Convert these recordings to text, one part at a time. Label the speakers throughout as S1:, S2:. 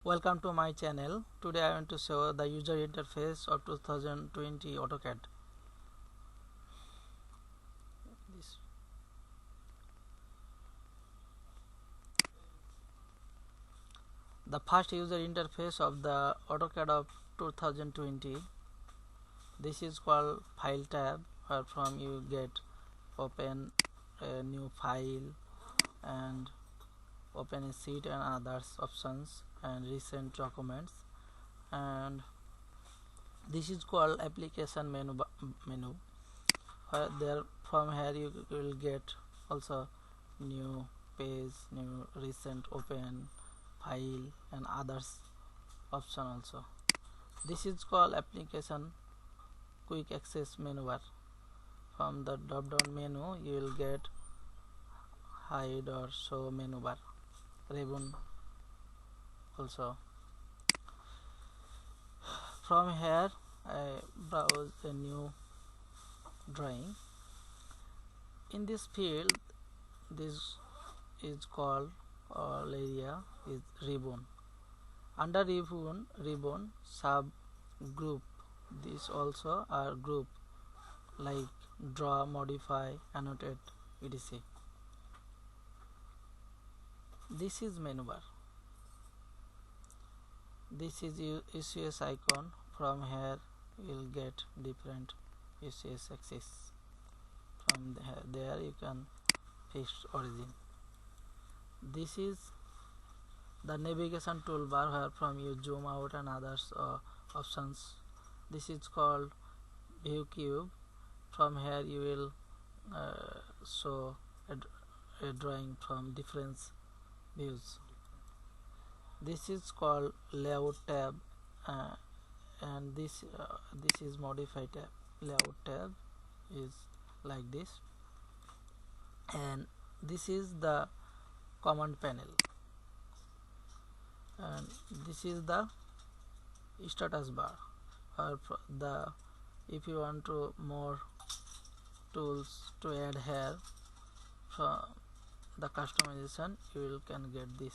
S1: Welcome to my channel. Today I want to show the user interface of 2020 AutoCAD. This. The first user interface of the AutoCAD of 2020. This is called File tab, where from you get open a new file and open a sheet and others options and recent documents, and this is called application menu. There from here you will get also new page, new recent open file and others option also. This is called application quick access menu bar. From the drop down menu you will get hide or show menu bar, ribbon also. From here I browse a new drawing. In this field, this is called area is ribbon. Under ribbon sub group, this also are group like draw, modify, annotate, etc. This is menu bar. This is UCS icon. From here you will get different UCS axis. From there you can fix origin. This is the navigation toolbar, where from you zoom out and others options. This is called view cube. From here you will show a drawing from different views. This is called layout tab, and this is modify tab. Layout tab is like this, and this is the command panel, and this is the status bar. If you want to more tools to add here from the customization, you can get this.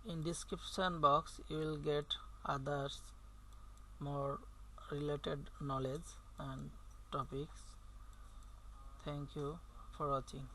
S1: In description box you will get others more related knowledge and topics. Thank you for watching.